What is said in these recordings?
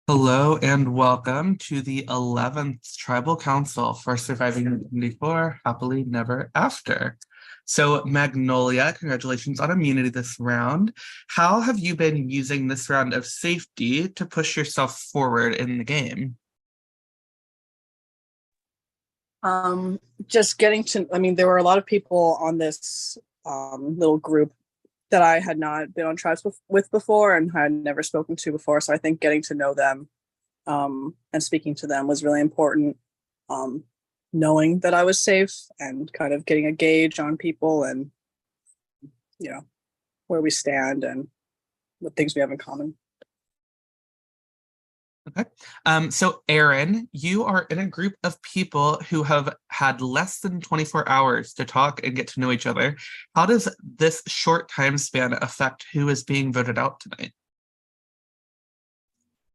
Hello and welcome to the 11th Tribal Council for Surviving 1994 Happily Never After. So, Magnolia, congratulations on immunity this round. How have you been using this round of safety to push yourself forward in the game? Just getting to, there were a lot of people on this little group that I had not been on tribes with before and had never spoken to before. So I think getting to know them and speaking to them was really important. Knowing that I was safe and kind of getting a gauge on people and, where we stand and what things we have in common. Okay. So Aaron, you are in a group of people who have had less than 24 hours to talk and get to know each other. How does this short time span affect who is being voted out tonight?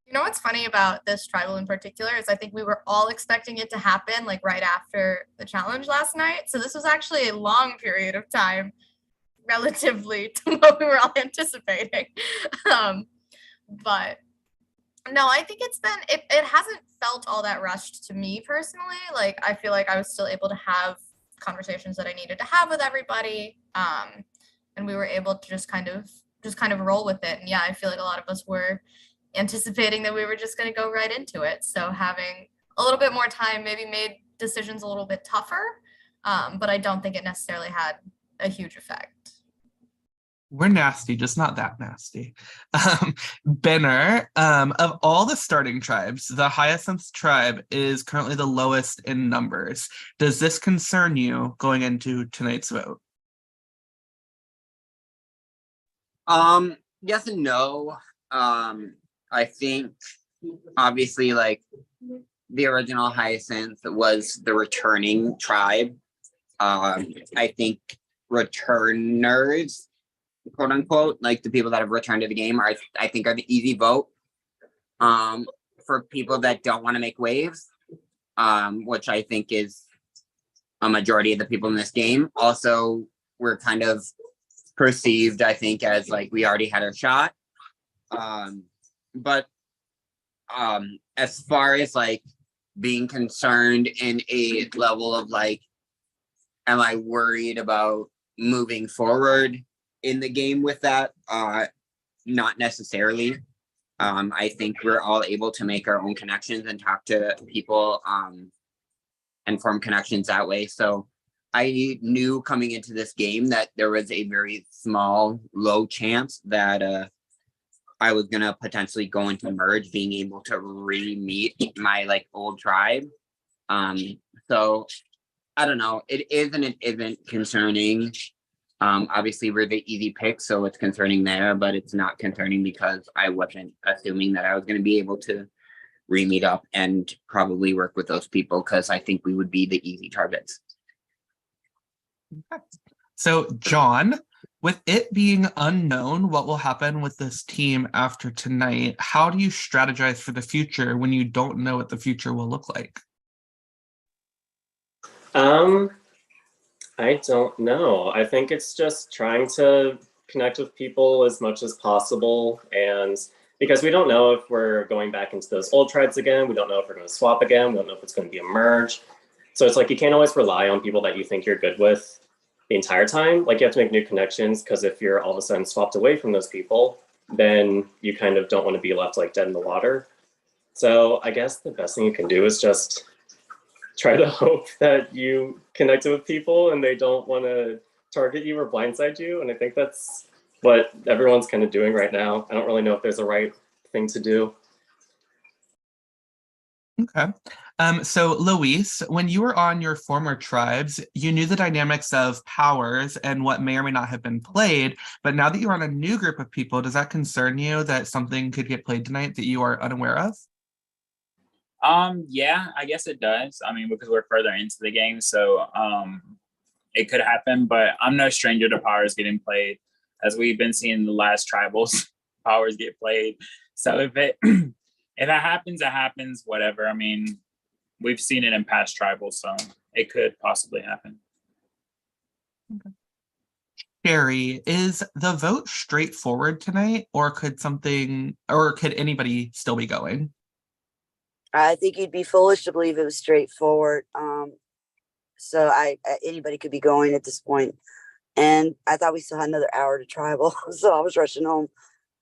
You know what's funny about this tribal in particular is I think we were all expecting it to happen like right after the challenge last night. So this was actually a long period of time relatively to what we were all anticipating. But no, I think it hasn't felt all that rushed to me personally. Like I feel like I was still able to have conversations that I needed to have with everybody. And we were able to just kind of roll with it. And yeah, I feel like a lot of us were anticipating that we were just going to go right into it. So having a little bit more time maybe made decisions a little bit tougher. But I don't think it necessarily had a huge effect. We're nasty, just not that nasty. Benner, of all the starting tribes, the Hyacinth tribe is currently the lowest in numbers. Does this concern you going into tonight's vote? Yes and no. I think obviously like the original Hyacinth was the returning tribe. I think returners, quote unquote, like the people that have returned to the game I think are the easy vote. For people that don't want to make waves, which I think is a majority of the people in this game. Also, we're kind of perceived, I think, as like we already had our shot. But as far as like being concerned in a level of like, am I worried about moving forward in the game with that? Not necessarily. I think we're all able to make our own connections and talk to people and form connections that way. So I knew coming into this game that there was a very small, low chance that I was gonna potentially go into merge, being able to re-meet my like old tribe. So I don't know. It is and it isn't concerning. Obviously we're the easy pick, so it's concerning there, but it's not concerning because I wasn't assuming that I was going to be able to re-meet up and probably work with those people because I think we would be the easy targets. So John, with it being unknown what will happen with this team after tonight, how do you strategize for the future when you don't know what the future will look like? I don't know. I think it's just trying to connect with people as much as possible. And because we don't know if we're going back into those old tribes again, we don't know if we're going to swap again, we don't know if it's going to be a merge. So it's like you can't always rely on people that you think you're good with the entire time. Like you have to make new connections, because if you're all of a sudden swapped away from those people, then you kind of don't want to be left like dead in the water. So I guess the best thing you can do is just try to hope that you connect with people and they don't want to target you or blindside you. And I think that's what everyone's kind of doing right now. I don't really know if there's a right thing to do. Okay. So Luis, when you were on your former tribes, you knew the dynamics of powers and what may or may not have been played, but now that you're on a new group of people, does that concern you that something could get played tonight that you are unaware of? Yeah, I guess it does. I mean, because we're further into the game, so it could happen, but I'm no stranger to powers getting played. As we've been seeing the last tribals, powers get played. So if it happens, it happens, whatever. I mean, we've seen it in past tribals, so it could possibly happen. Okay. Sherry, is the vote straightforward tonight, or could anybody still be going? I think you'd be foolish to believe it was straightforward. So anybody could be going at this point. And I thought we still had another hour to tribal, so I was rushing home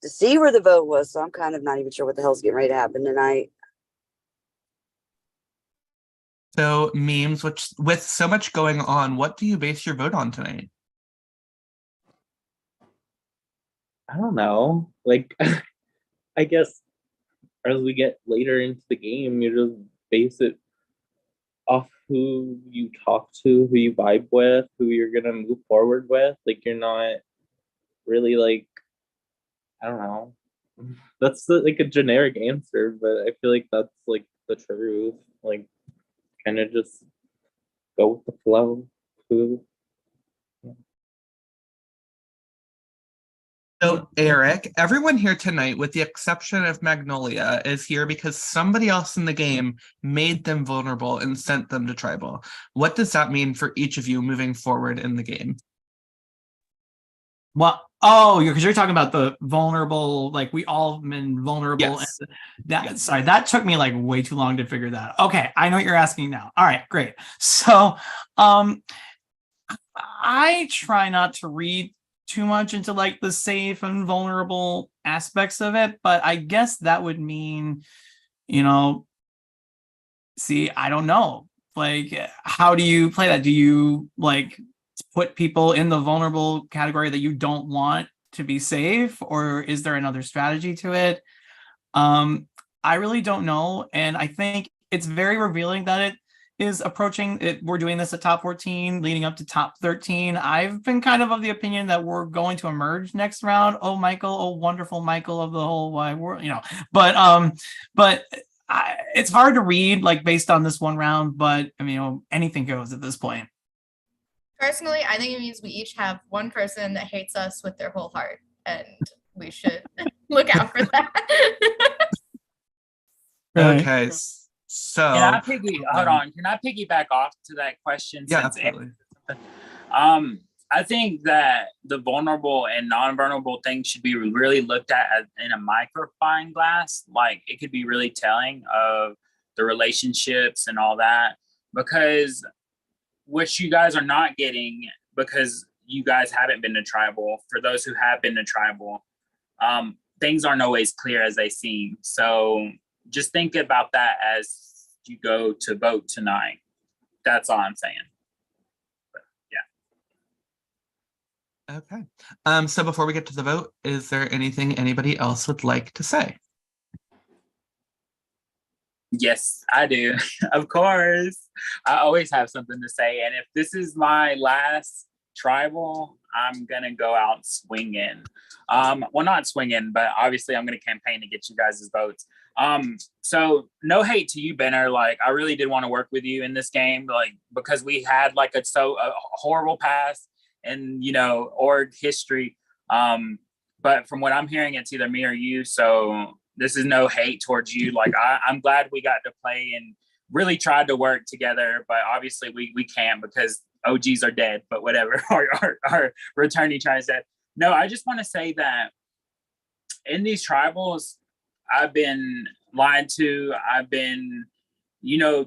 to see where the vote was. So I'm kind of not even sure what the hell's getting ready to happen tonight. So memes, which with so much going on, what do you base your vote on tonight? I don't know. Like, I guess as we get later into the game, you just base it off who you talk to, who you vibe with, who you're gonna move forward with. Like, you're not really like, I don't know. That's like a generic answer, but I feel like that's like the truth. Like, kind of just go with the flow. Who So, Eric, everyone here tonight, with the exception of Magnolia, is here because somebody else in the game made them vulnerable and sent them to tribal. What does that mean for each of you moving forward in the game? Well, oh, because you're talking about the vulnerable, like we all been vulnerable. Yes. And that, sorry, that took me like way too long to figure that out. Okay, I know what you're asking now. All right, great. So, I try not to read too much into like the safe and vulnerable aspects of it, but I guess that would mean, see, I don't know. Like, how do you play that? Do you like put people in the vulnerable category that you don't want to be safe, or is there another strategy to it? I really don't know, and I think it's very revealing that it is approaching it. We're doing this at top 14 leading up to top 13. I've been kind of the opinion that we're going to emerge next round. Oh, Michael, oh, wonderful Michael of the whole wide world, but it's hard to read like based on this one round, but I mean, anything goes at this point. Personally, I think it means we each have one person that hates us with their whole heart, and we should look out for that. Okay, so Can I piggyback off to that question? Yeah, since absolutely. I think that the vulnerable and non-vulnerable things should be really looked at in a magnifying glass. Like, it could be really telling of the relationships and all that, because what you guys are not getting, because you guys haven't been to tribal, for those who have been to tribal, things aren't always clear as they seem. So just think about that as you go to vote tonight. That's all I'm saying. But, yeah. Okay. So before we get to the vote, is there anything anybody else would like to say? Yes, I do. Of course. I always have something to say. And if this is my last tribal, I'm going to go out swinging. Well, not swinging, but obviously I'm going to campaign to get you guys' votes. So no hate to you, Benner. Like, I really did want to work with you in this game, like, because we had like a horrible past and, org history. But from what I'm hearing, it's either me or you. So this is no hate towards you. Like, I'm glad we got to play and really tried to work together, but obviously we can't because OGs are dead, but whatever. Our returning tries that. No, I just want to say that in these tribals, I've been lied to. I've been,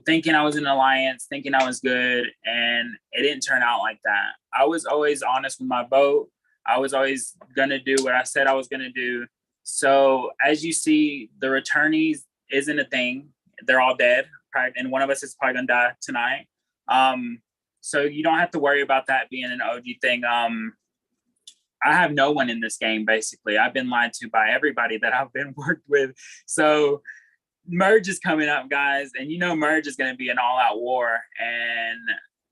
thinking I was in an alliance, thinking I was good, and it didn't turn out like that. I was always honest with my vote. I was always going to do what I said I was going to do. So as you see, the returnees isn't a thing. They're all dead, and one of us is probably going to die tonight. So you don't have to worry about that being an OG thing. I have no one in this game, basically. I've been lied to by everybody that I've been worked with. So Merge is coming up, guys. And Merge is going to be an all-out war. And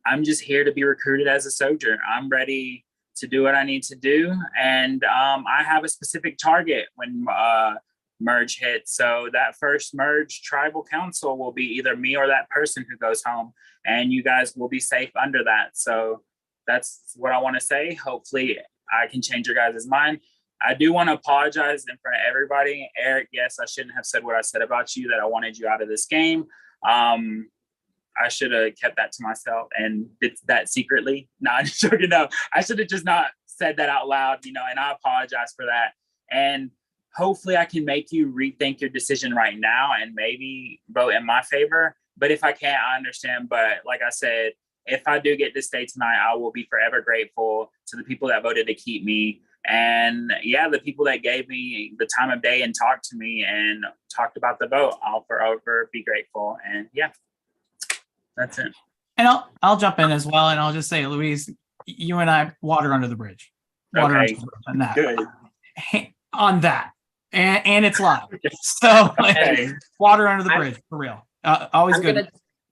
I'm just here to be recruited as a soldier. I'm ready to do what I need to do. And I have a specific target when Merge hits. So that first Merge tribal council will be either me or that person who goes home. And you guys will be safe under that. So that's what I want to say. Hopefully I can change your guys' mind. I do want to apologize in front of everybody. Eric, yes, I shouldn't have said what I said about you, that I wanted you out of this game. I should have kept that to myself and did that secretly. No, I'm just joking. No, I should have just not said that out loud, and I apologize for that. And hopefully I can make you rethink your decision right now and maybe vote in my favor. But if I can't, I understand. But like I said, if I do get to stay tonight, I will be forever grateful to the people that voted to keep me. And yeah, the people that gave me the time of day and talked to me and talked about the vote, I'll forever be grateful. And yeah, that's it. And I'll jump in as well, and I'll just say, Louise, you and I, water under the bridge. Water Okay. under the bridge on that. Good. On that. And it's live. So Okay. water under the bridge, for real. Always I'm good. gonna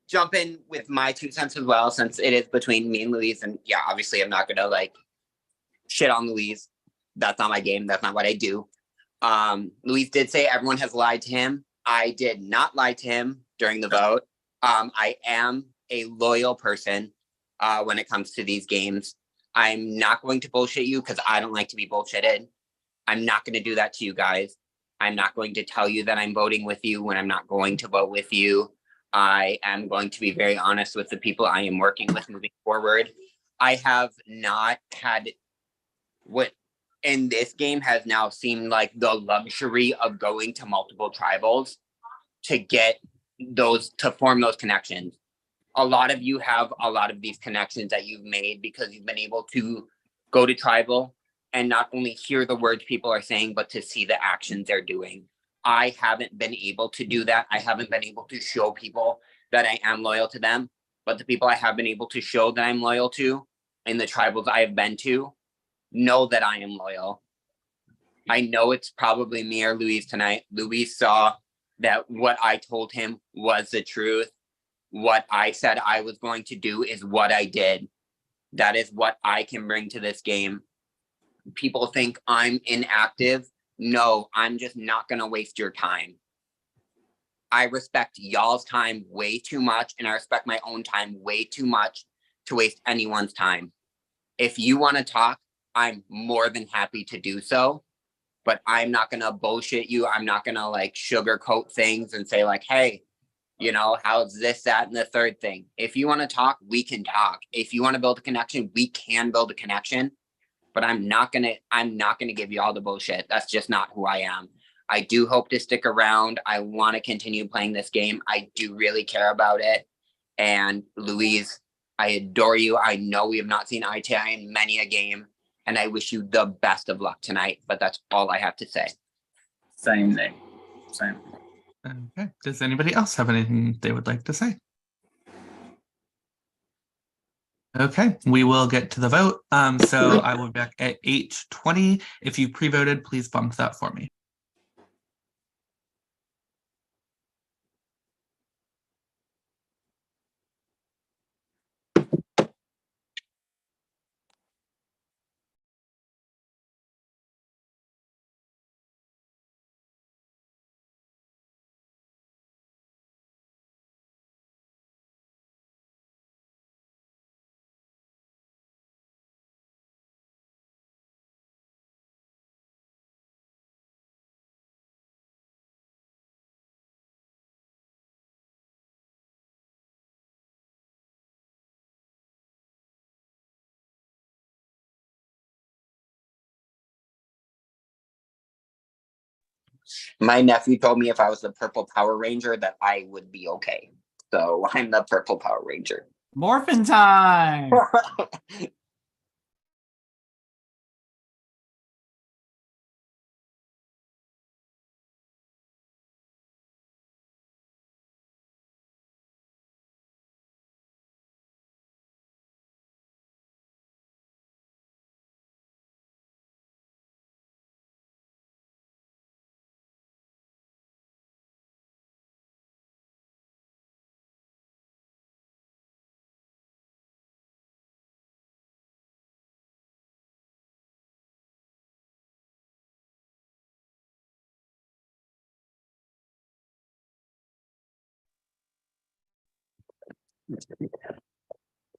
jump in with my 2 cents as well, since it is between me and Louise. And yeah, obviously I'm not gonna like shit on Louise. That's not my game. That's not what I do. Louise did say everyone has lied to him. I did not lie to him during the vote. I am a loyal person when it comes to these games. I'm not going to bullshit you because I don't like to be bullshitted. I'm not going to do that to you guys. I'm not going to tell you that I'm voting with you when I'm not going to vote with you. I am going to be very honest with the people I am working with moving forward. I have not had what in this game has now seemed like the luxury of going to multiple tribals to get those, to form those connections. A lot of you have a lot of these connections that you've made because you've been able to go to tribal and not only hear the words people are saying, but to see the actions they're doing. I haven't been able to do that. I haven't been able to show people that I am loyal to them, but the people I have been able to show that I'm loyal to in the tribals I have been to know that I am loyal. I know it's probably me or Louise tonight. Louise saw that what I told him was the truth. What I said I was going to do is what I did. That is what I can bring to this game. People think I'm inactive. No, I'm just not going to waste your time. I respect y'all's time way too much, and I respect my own time way too much to waste anyone's time. If you want to talk, I'm more than happy to do so, but I'm not going to bullshit you. I'm not going to like sugarcoat things and say like, hey, you know, how's this, that, and the third thing. If you want to talk, we can talk. If you want to build a connection, we can build a connection. But I'm not gonna give you all the bullshit. That's just not who I am. I do hope to stick around. I want to continue playing this game. I do really care about it. And Louise, I adore you. I know we have not seen eye to eye in many a game, and I wish you the best of luck tonight. But that's all I have to say. Same thing. Same. Okay. Does anybody else have anything they would like to say? Okay, we will get to the vote. So I will be back at 8:20. If you pre-voted, please bump that for me. My nephew told me if I was the purple Power Ranger that I would be okay. So I'm the purple Power Ranger. Morphin time.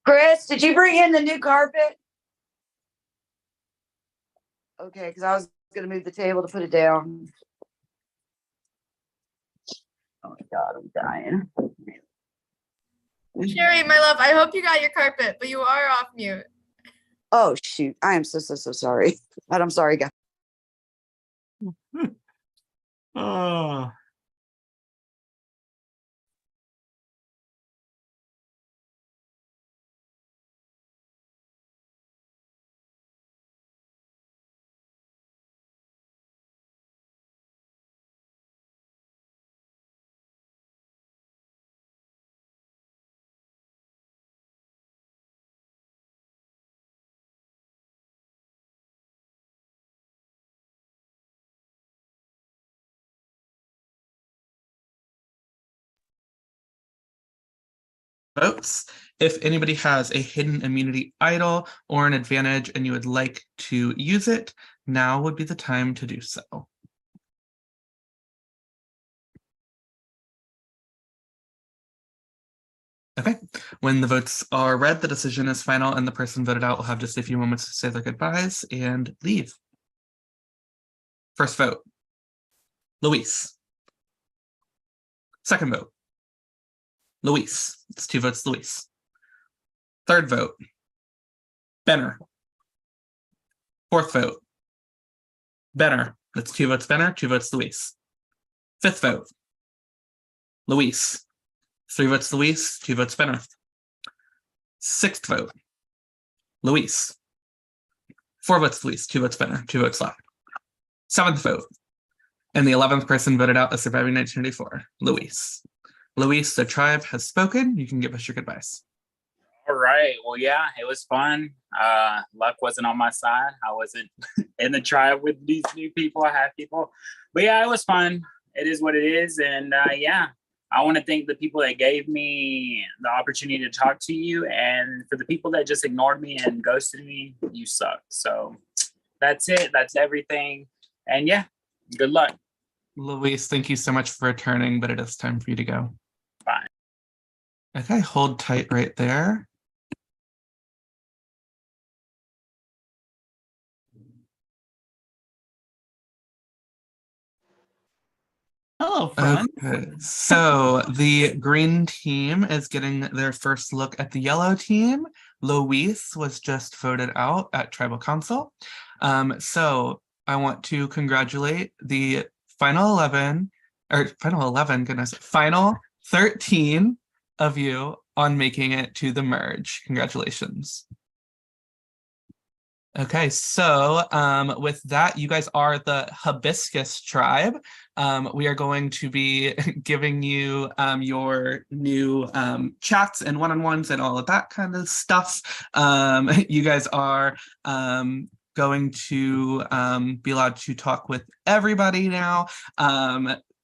Chris, did you bring in the new carpet? Okay, because I was going to move the table to put it down. Oh my God, I'm dying. Sherry, my love, I hope you got your carpet, but you are off mute. Oh shoot, I am so sorry. But I'm sorry, guys. Oh. Votes. If anybody has a hidden immunity idol or an advantage and you would like to use it, now would be the time to do so. Okay, when the votes are read, the decision is final and the person voted out will have just a few moments to say their goodbyes and leave. First vote, Luis. Second vote, Luis. It's 2 votes, Luis. Third vote, Benner. Fourth vote, Benner. That's 2 votes, Benner, 2 votes, Luis. Fifth vote, Luis. 3 votes, Luis, 2 votes, Benner. Sixth vote, Luis. 4 votes, Luis, 2 votes, Benner, 2 votes left. Seventh vote, and the 11th person voted out as surviving 1984, Luis. Luis, the tribe has spoken. You can give us your goodbyes. All right. Well, yeah, it was fun. Luck wasn't on my side. I wasn't in the tribe with these new people. I have people. But yeah, it was fun. It is what it is. And yeah, I want to thank the people that gave me the opportunity to talk to you. And for the people that just ignored me and ghosted me, you suck. So that's it. That's everything. And yeah, good luck. Luis, thank you so much for returning, but it is time for you to go. Bye. Okay, hold tight right there. Hello, friend. Okay, so the green team is getting their first look at the yellow team. Luis was just voted out at Tribal Council. So I want to congratulate the final 13 of you on making it to the merge. Congratulations. Okay, so with that, you guys are the Hibiscus tribe. We are going to be giving you your new chats and one-on-ones and all of that kind of stuff. You guys are going to be allowed to talk with everybody now.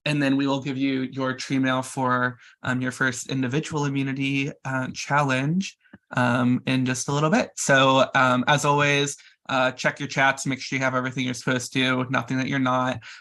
And then we will give you your tree mail for your first individual immunity challenge in just a little bit. So as always, check your chats, make sure you have everything you're supposed to, nothing that you're not.